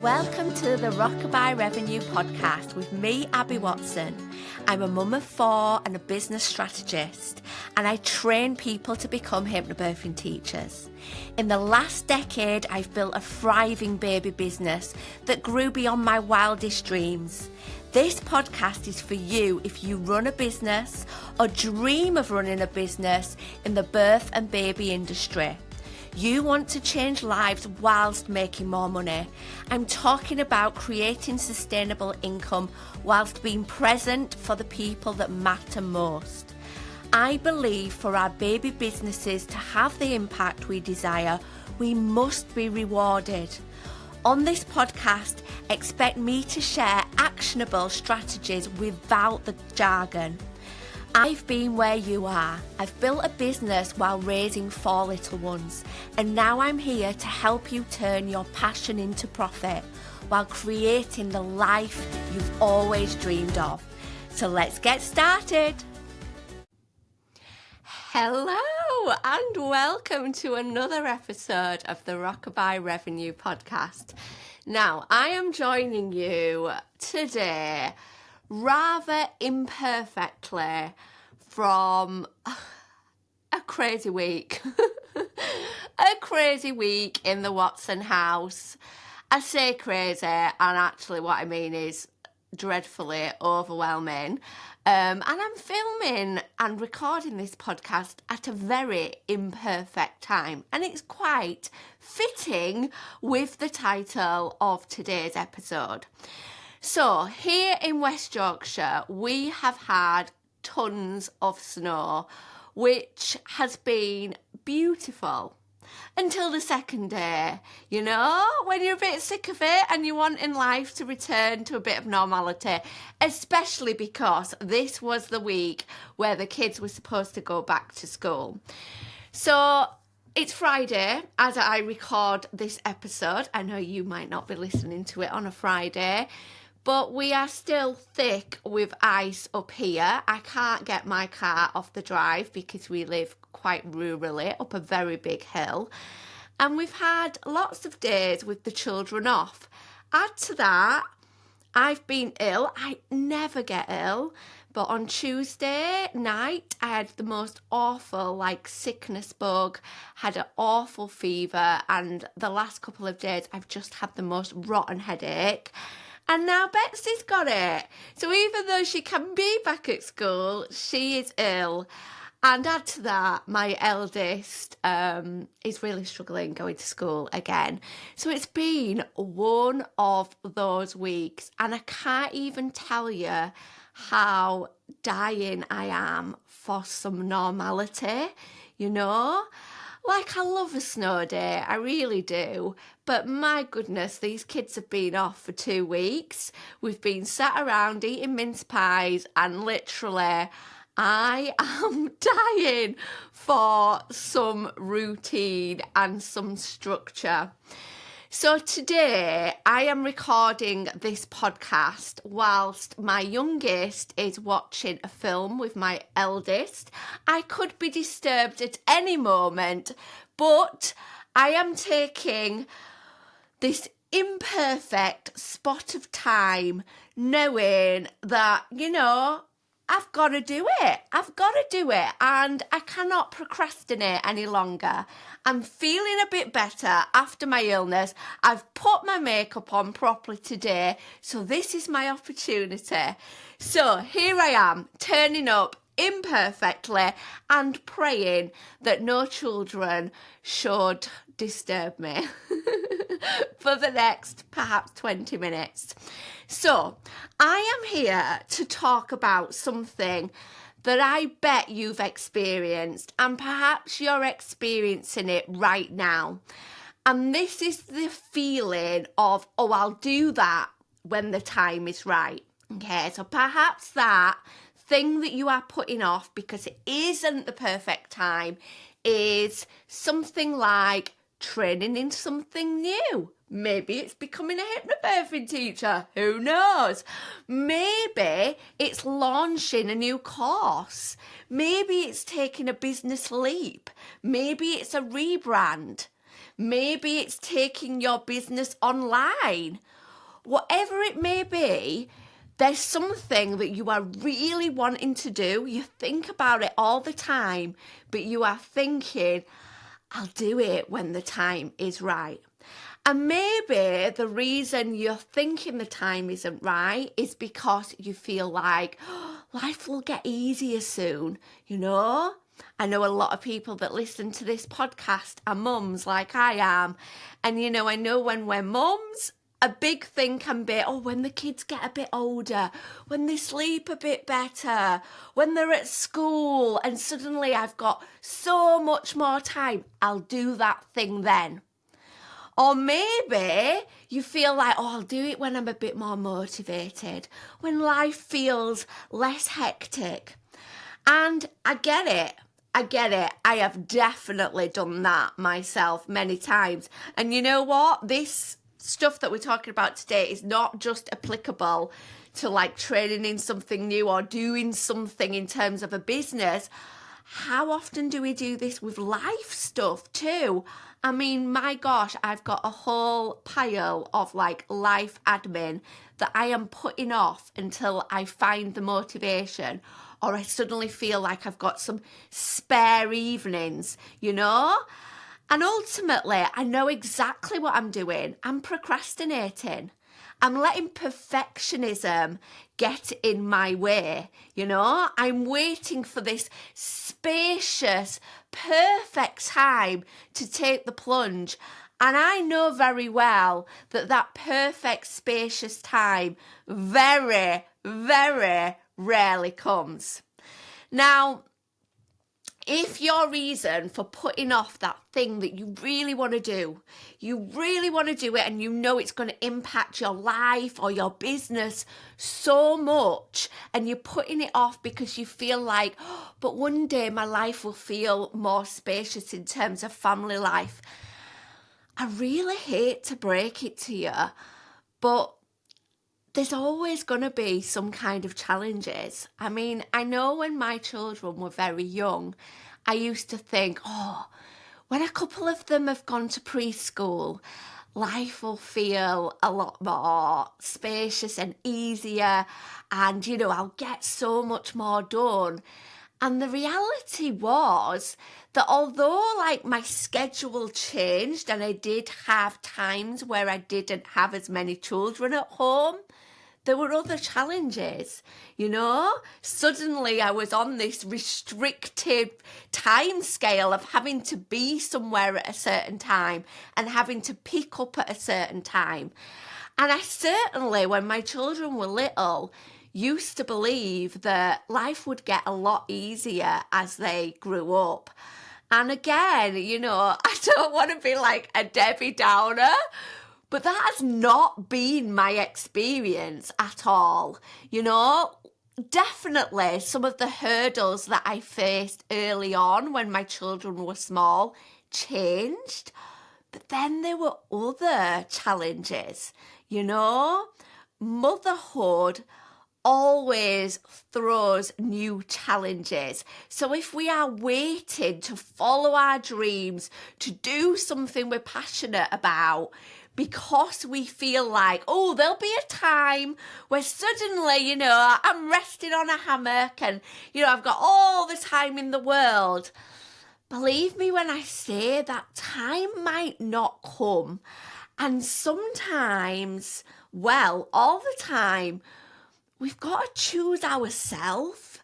Welcome to the Rockabye Revenue Podcast with me, Abby Watson. I'm a mum of 4 and a business strategist, and I train people to become hypnobirthing teachers. In the last decade, I've built a thriving baby business that grew beyond my wildest dreams. This podcast is for you if you run a business or dream of running a business in the birth and baby industry. You want to change lives whilst making more money. I'm talking about creating sustainable income whilst being present for the people that matter most. I believe for our baby businesses to have the impact we desire, we must be rewarded. On this podcast, expect me to share actionable strategies without the jargon. I've been where you are. I've built a business while raising 4 little ones, and now I'm here to help you turn your passion into profit while creating the life you've always dreamed of. So let's get started. Hello and welcome to another episode of the Rockabye Revenue Podcast. Now, I am joining you today rather imperfectly from a crazy week. A crazy week in the Watson house. I say crazy, and actually what I mean is dreadfully overwhelming. And I'm filming and recording this podcast at a very imperfect time, and it's quite fitting with the title of today's episode. So here in West Yorkshire, we have had tons of snow, which has been beautiful until the second day, you know, when you're a bit sick of it and you want in life to return to a bit of normality, especially because this was the week where the kids were supposed to go back to school. So it's Friday as I record this episode. I know you might not be listening to it on a Friday, but we are still thick with ice up here. I can't get my car off the drive because we live quite rurally up a very big hill. And we've had lots of days with the children off. Add to that, I've been ill. I never get ill. But on Tuesday night, I had the most awful, sickness bug, had an awful fever. And the last couple of days, I've just had the most rotten headache. And now Betsy's got it. So even though she can be back at school, she is ill. And add to that, my eldest is really struggling going to school again. So it's been one of those weeks. And I can't even tell you how dying I am for some normality, you know? I love a snow day, I really do. But my goodness, these kids have been off for 2 weeks. We've been sat around eating mince pies, and literally I am dying for some routine and some structure. So today I am recording this podcast whilst my youngest is watching a film with my eldest. I could be disturbed at any moment, but I am taking this imperfect spot of time knowing that, I've got to do it. And I cannot procrastinate any longer. I'm feeling a bit better after my illness. I've put my makeup on properly today. So this is my opportunity. So here I am, turning up imperfectly and praying that no children should disturb me for the next perhaps 20 minutes. So I am here to talk about something that I bet you've experienced, and perhaps you're experiencing it right now. And this is the feeling of, I'll do that when the time is right. Okay, so perhaps that thing that you are putting off because it isn't the perfect time is something like training in something new. Maybe it's becoming a hypnobirthing teacher. Who knows? Maybe it's launching a new course. Maybe it's taking a business leap. Maybe it's a rebrand. Maybe it's taking your business online. Whatever it may be, there's something that you are really wanting to do. You think about it all the time, but you are thinking, I'll do it when the time is right. And maybe the reason you're thinking the time isn't right is because you feel like life will get easier soon, I know a lot of people that listen to this podcast are mums like I am. And, I know when we're mums, a big thing can be, when the kids get a bit older, when they sleep a bit better, when they're at school, and suddenly I've got so much more time, I'll do that thing then. Or maybe you feel like, I'll do it when I'm a bit more motivated, when life feels less hectic. And I get it. I have definitely done that myself many times. And you know what? This stuff that we're talking about today is not just applicable to like training in something new or doing something in terms of a business. How often do we do this with life stuff too? I mean, my gosh, I've got a whole pile of like life admin that I am putting off until I find the motivation, or I suddenly feel like I've got some spare evenings, And ultimately, I know exactly what I'm doing. I'm procrastinating. I'm letting perfectionism get in my way, I'm waiting for this spacious, perfect time to take the plunge. And I know very well that perfect, spacious time very, very rarely comes. Now, if your reason for putting off that thing that you really want to do, it and it's going to impact your life or your business so much, and you're putting it off because you feel like, but one day my life will feel more spacious in terms of family life. I really hate to break it to you, but there's always going to be some kind of challenges. I mean, I know when my children were very young, I used to think, when a couple of them have gone to preschool, life will feel a lot more spacious and easier, and, I'll get so much more done. And the reality was that although like my schedule changed and I did have times where I didn't have as many children at home, there were other challenges, Suddenly I was on this restricted time scale of having to be somewhere at a certain time and having to pick up at a certain time. And I certainly, when my children were little, used to believe that life would get a lot easier as they grew up. And again, I don't want to be like a Debbie Downer, but that has not been my experience at all. Definitely some of the hurdles that I faced early on when my children were small changed. But then there were other challenges, Motherhood always throws new challenges. So if we are waiting to follow our dreams, to do something we're passionate about, because we feel like, there'll be a time where suddenly, I'm resting on a hammock and, I've got all the time in the world. Believe me when I say that time might not come. And sometimes, all the time, we've got to choose ourselves.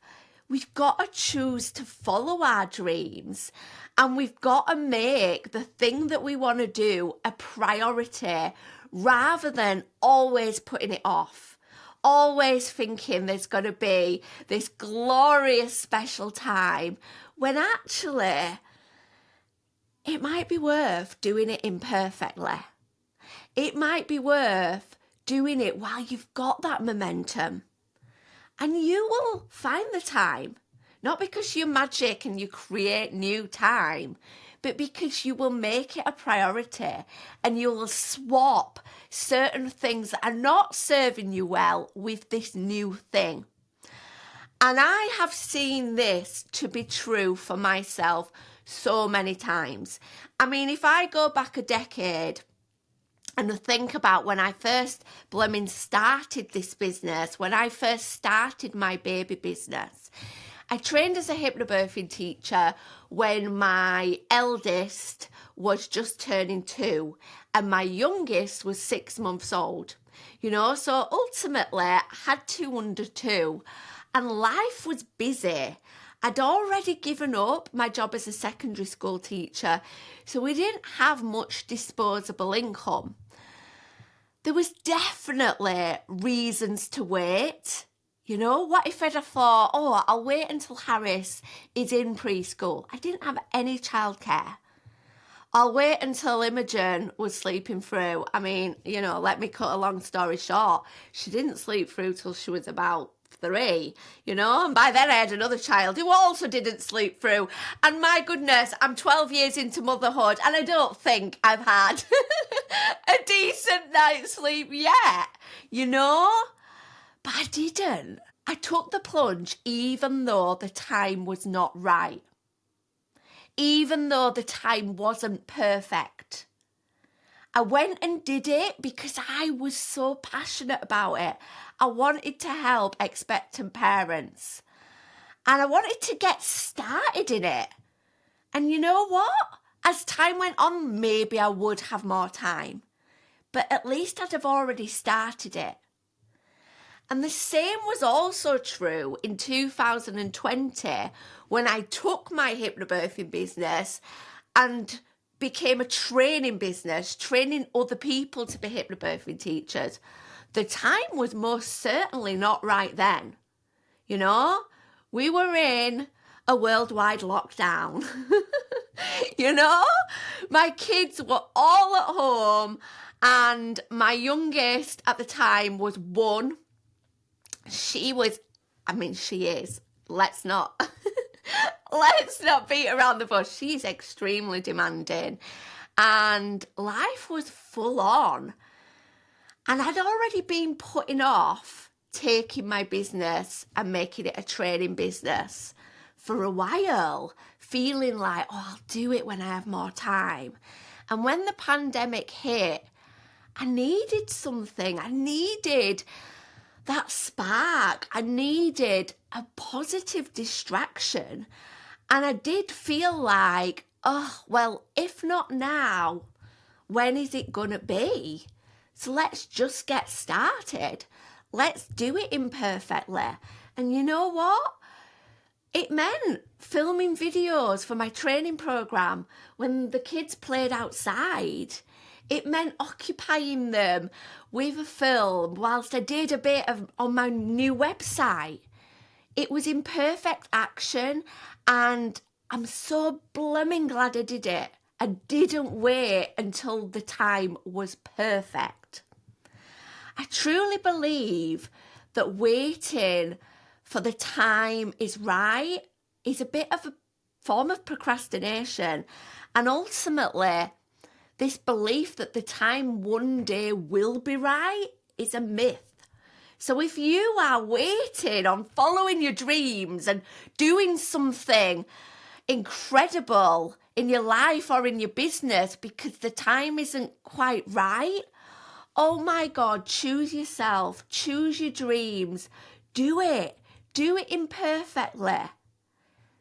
We've got to choose to follow our dreams. And we've got to make the thing that we want to do a priority rather than always putting it off. Always thinking there's going to be this glorious special time when actually it might be worth doing it imperfectly. It might be worth doing it while you've got that momentum. And you will find the time. Not because you're magic and you create new time, but because you will make it a priority and you will swap certain things that are not serving you well with this new thing. And I have seen this to be true for myself so many times. I mean, if I go back a decade and think about when I first started this business, when I first started my baby business, I trained as a hypnobirthing teacher when my eldest was just turning 2 and my youngest was 6 months old. So ultimately I had 2 under 2 and life was busy. I'd already given up my job as a secondary school teacher, so we didn't have much disposable income. There was definitely reasons to wait. What if I'd have thought, I'll wait until Harris is in preschool? I didn't have any childcare. I'll wait until Imogen was sleeping through. I mean, let me cut a long story short. She didn't sleep through till she was about 3, and by then I had another child who also didn't sleep through. And my goodness, I'm 12 years into motherhood and I don't think I've had a decent night's sleep yet, But I didn't. I took the plunge even though the time was not right. Even though the time wasn't perfect. I went and did it because I was so passionate about it. I wanted to help expectant parents. And I wanted to get started in it. And you know what? As time went on, maybe I would have more time. But at least I'd have already started it. And the same was also true in 2020 when I took my hypnobirthing business and became a training business, training other people to be hypnobirthing teachers. The time was most certainly not right then. We were in a worldwide lockdown. My kids were all at home and my youngest at the time was 1. She is. Let's not beat around the bush. She's extremely demanding and life was full on. And I'd already been putting off taking my business and making it a training business for a while, feeling like, I'll do it when I have more time. And when the pandemic hit, I needed something. I needed that spark. I needed a positive distraction. And I did feel like, if not now, when is it going to be? So let's just get started. Let's do it imperfectly. And you know what? It meant filming videos for my training program when the kids played outside. It meant occupying them with a film whilst I did a bit on my new website. It was imperfect action and I'm so blooming glad I did it. I didn't wait until the time was perfect. I truly believe that waiting for the time is right is a bit of a form of procrastination. And ultimately, this belief that the time one day will be right is a myth. So if you are waiting on following your dreams and doing something incredible in your life or in your business because the time isn't quite right, oh my God, choose yourself, choose your dreams, do it imperfectly.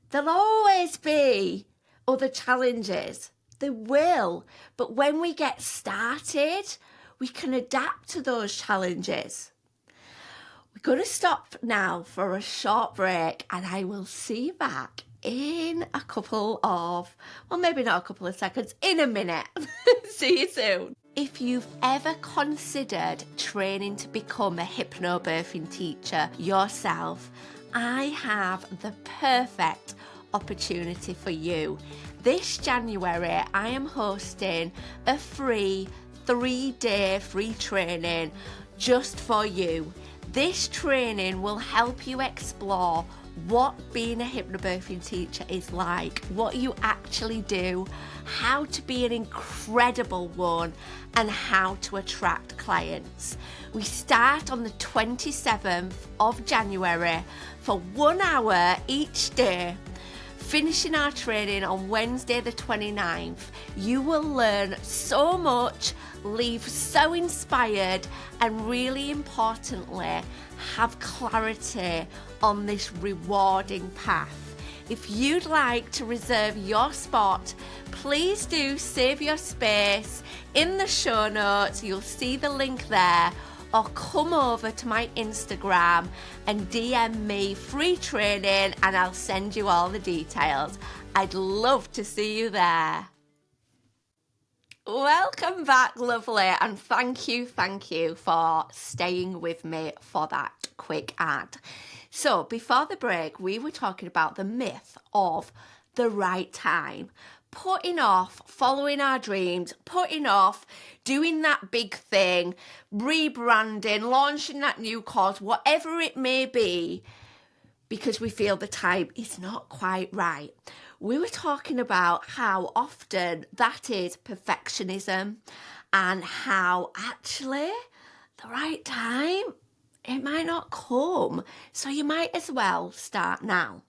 There'll always be other challenges. There will, but when we get started, we can adapt to those challenges. We're going to stop now for a short break and I will see you back in a couple of, maybe not a couple of seconds, in a minute. See you soon. If you've ever considered training to become a hypnobirthing teacher yourself, I have the perfect opportunity for you. This January, I am hosting a free 3-day free training just for you. This training will help you explore what being a hypnobirthing teacher is like, what you actually do, how to be an incredible one, and how to attract clients. We start on the 27th of January for 1 hour each day. Finishing our training on Wednesday the 29th, you will learn so much, leave so inspired, and really importantly, have clarity on this rewarding path. If you'd like to reserve your spot, please do save your space. In the show notes, you'll see the link there, or come over to my Instagram and DM me free training and I'll send you all the details. I'd love to see you there. Welcome back, lovely, and thank you for staying with me for that quick ad. So before the break, we were talking about the myth of the right time, putting off following our dreams, putting off doing that big thing, rebranding, launching that new course, whatever it may be, because we feel the time is not quite right. We were talking about how often that is perfectionism and how actually the right time, it might not come. So you might as well start now.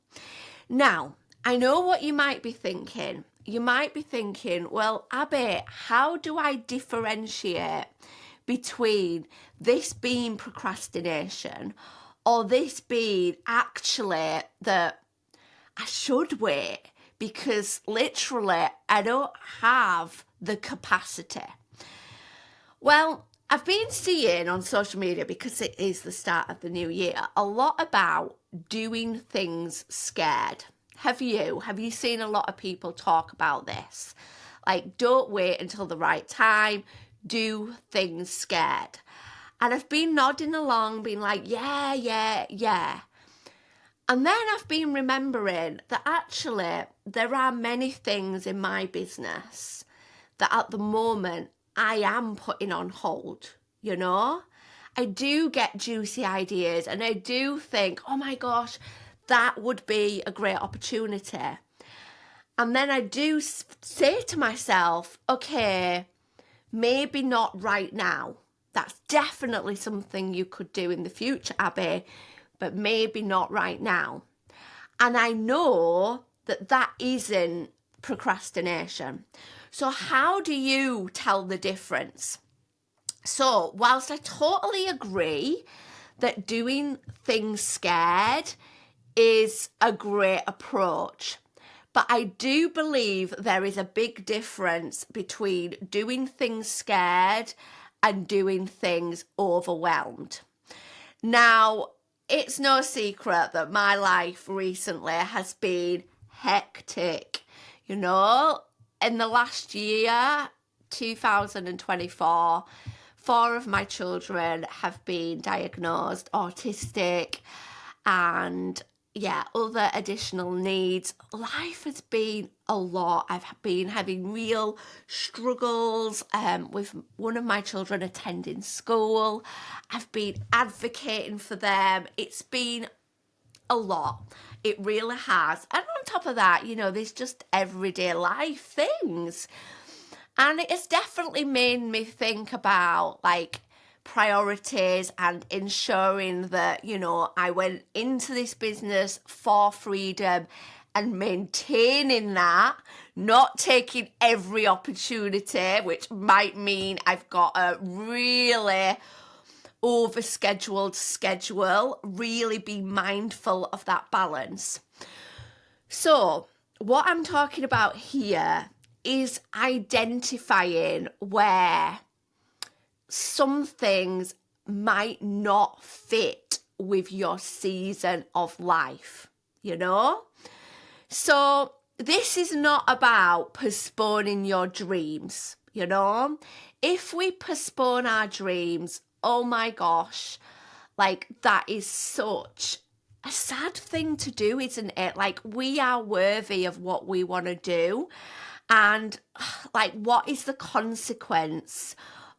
Now, I know what you might be thinking. You might be thinking, well, Abby, how do I differentiate between this being procrastination or this being actually that I should wait because literally I don't have the capacity? Well, I've been seeing on social media, because it is the start of the new year, a lot about doing things scared. Have you seen a lot of people talk about this? Like, don't wait until the right time, do things scared. And I've been nodding along, being like, yeah. And then I've been remembering that actually there are many things in my business that at the moment I am putting on hold, you know? I do get juicy ideas and I do think, oh my gosh, that would be a great opportunity. And then I do say to myself, okay, maybe not right now. That's definitely something you could do in the future, Abby, but maybe not right now. And I know that that isn't procrastination. So how do you tell the difference? So whilst I totally agree that doing things scared is a great approach, but I do believe there is a big difference between doing things scared and doing things overwhelmed. Now, it's no secret that my life recently has been hectic. You know, in the last year, 2024, 4 of my children have been diagnosed autistic and other additional needs. Life has been a lot. I've been having real struggles with one of my children attending school. I've been advocating for them. It's been a lot. It really has. And on top of that, you know, there's just everyday life things. And it has definitely made me think about like priorities and ensuring that, you know, I went into this business for freedom and maintaining that, not taking every opportunity, which might mean I've got a really overscheduled schedule, really be mindful of that balance. So what I'm talking about here is identifying where some things might not fit with your season of life, you know? So this is not about postponing your dreams, you know? If we postpone our dreams, oh my gosh, like that is such a sad thing to do, isn't it? Like, we are worthy of what we want to do. And like, what is the consequence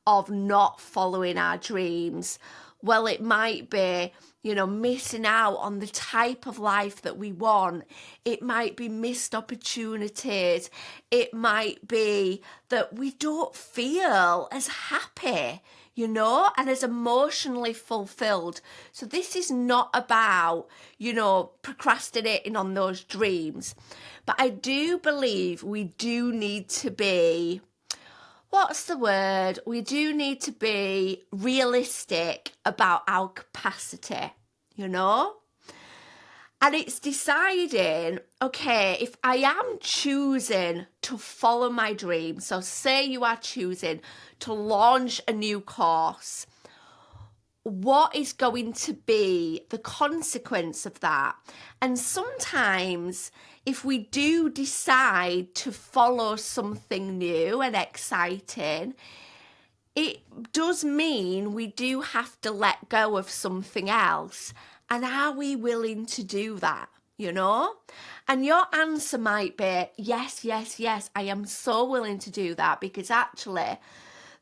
of not following our dreams? Well, it might be, you know, missing out on the type of life that we want. It might be missed opportunities. It might be that we don't feel as happy, and as emotionally fulfilled. So this is not about, procrastinating on those dreams. But I do believe we do need to be, we do need to be realistic about our capacity, And it's deciding, okay, if I am choosing to follow my dream, so say you are choosing to launch a new course, what is going to be the consequence of that? And sometimes if we do decide to follow something new and exciting, it does mean we do have to let go of something else. And are we willing to do that, And your answer might be, yes, I am so willing to do that, because actually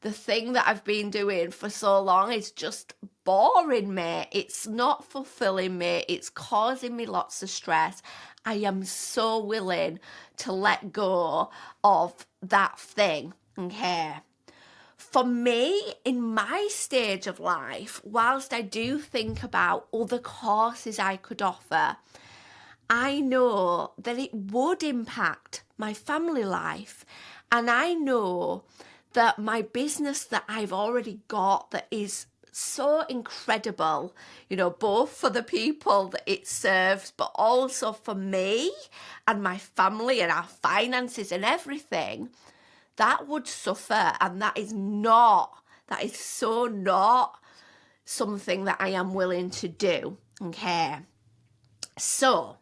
the thing that I've been doing for so long is just boring me. It's not fulfilling me. It's causing me lots of stress. I am so willing to let go of that thing, okay? For me, in my stage of life, whilst I do think about other courses I could offer, I know that it would impact my family life. And I know that my business that I've already got that is so incredible, both for the people that it serves, but also for me and my family and our finances and everything, that would suffer. And that is so not something that I am willing to do. Okay. So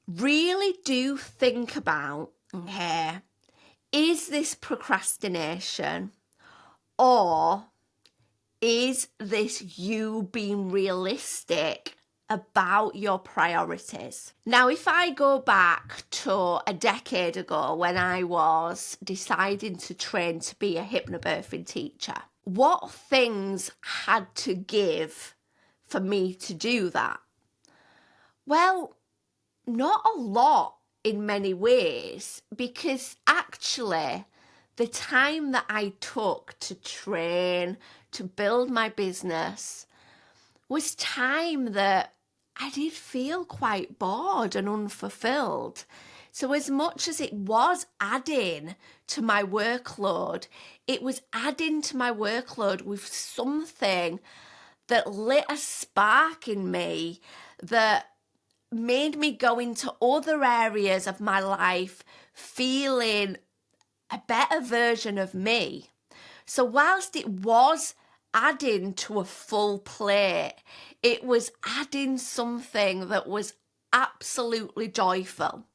really do think about, okay, is this procrastination, or is this you being realistic about your priorities? Now, if I go back to a decade ago when I was deciding to train to be a hypnobirthing teacher, what things had to give for me to do that? Well, not a lot in many ways, because actually the time that I took to train, to build my business, was time that I did feel quite bored and unfulfilled. So as much as it was adding to my workload, it was adding to my workload with something that lit a spark in me that made me go into other areas of my life feeling a better version of me. So whilst it was adding to a full plate, it was adding something that was absolutely joyful.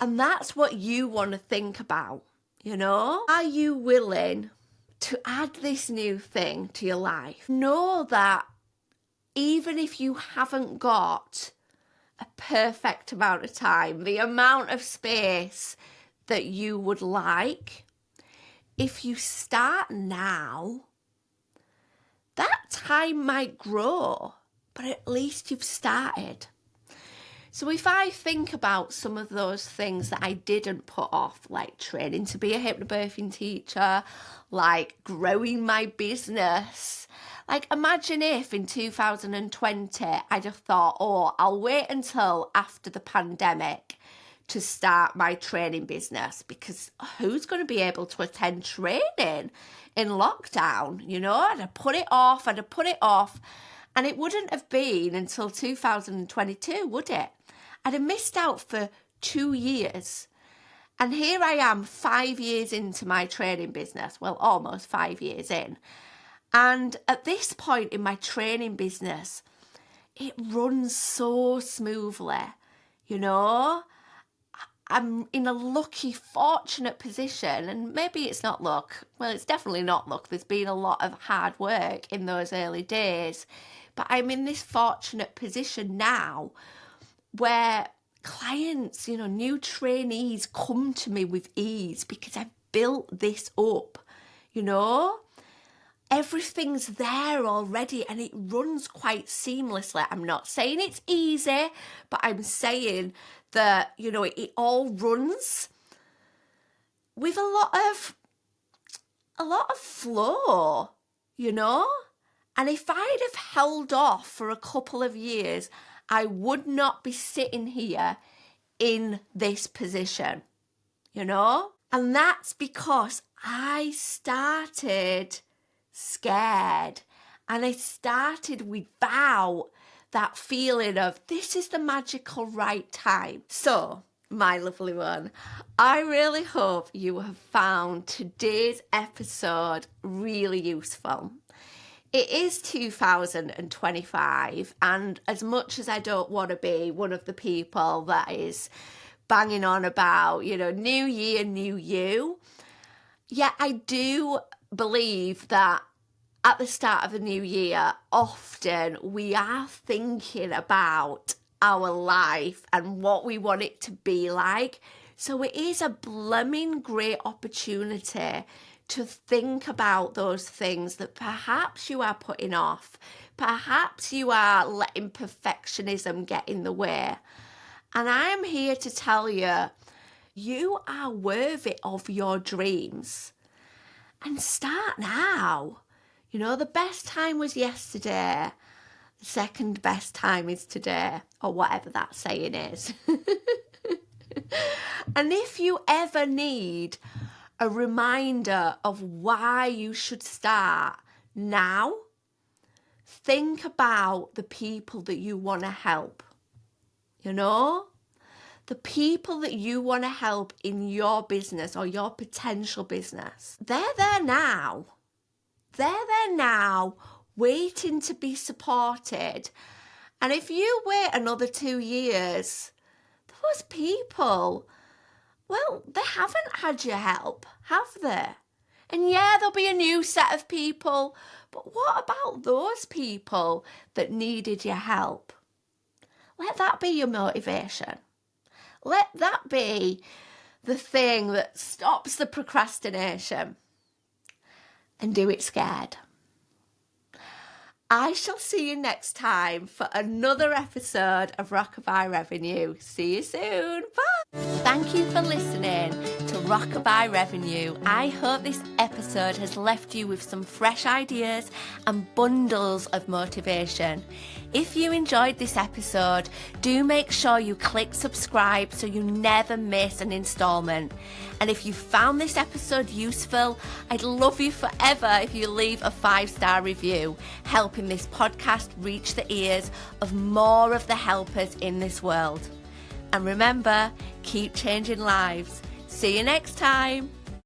And that's what you want to think about, Are you willing to add this new thing to your life? Know that even if you haven't got a perfect amount of time, the amount of space that you would like, if you start now, that time might grow, but at least you've started. So if I think about some of those things that I didn't put off, like training to be a hypnobirthing teacher, like growing my business, like imagine if in 2020 I'd have thought, I'll wait until after the pandemic to start my training business, because who's going to be able to attend training in lockdown? I'd have put it off, and it wouldn't have been until 2022, would it? I'd have missed out for 2 years. And here I am 5 years into my training business, well, almost 5 years in. And at this point in my training business, it runs so smoothly, I'm in a lucky, fortunate position, and maybe it's not luck. Well, it's definitely not luck. There's been a lot of hard work in those early days, but I'm in this fortunate position now where clients, new trainees come to me with ease because I've built this up, Everything's there already and it runs quite seamlessly. I'm not saying it's easy, but I'm saying that, it all runs with a lot of a lot of flow, you know? And if I'd have held off for a couple of years, I would not be sitting here in this position, you know? And that's because I started scared and I started without that feeling of this is the magical right time. So, my lovely one, I really hope you have found today's episode really useful. It is 2025, and as much as I don't want to be one of the people that is banging on about, new year, new you, yet I do believe that at the start of the new year, often we are thinking about our life and what we want it to be like. So it is a blooming great opportunity to think about those things that perhaps you are putting off. Perhaps you are letting perfectionism get in the way. And I'm here to tell you, you are worthy of your dreams. And start now. The best time was yesterday. The second best time is today, or whatever that saying is. And if you ever need a reminder of why you should start now, think about the people that you want to help. The people that you want to help in your business or your potential business. They're there now. They're there now, waiting to be supported. And if you wait another 2 years, those people, well, they haven't had your help, have they? And yeah, there'll be a new set of people, but what about those people that needed your help? Let that be your motivation. Let that be the thing that stops the procrastination. And do it scared. I shall see you next time for another episode of Rockabye Revenue. See you soon. Bye. Thank you for listening to Rockabye Revenue. I hope this episode has left you with some fresh ideas and bundles of motivation. If you enjoyed this episode, do make sure you click subscribe so you never miss an installment. And if you found this episode useful, I'd love you forever if you leave a 5-star review, helping this podcast reach the ears of more of the helpers in this world. And remember, keep changing lives. See you next time.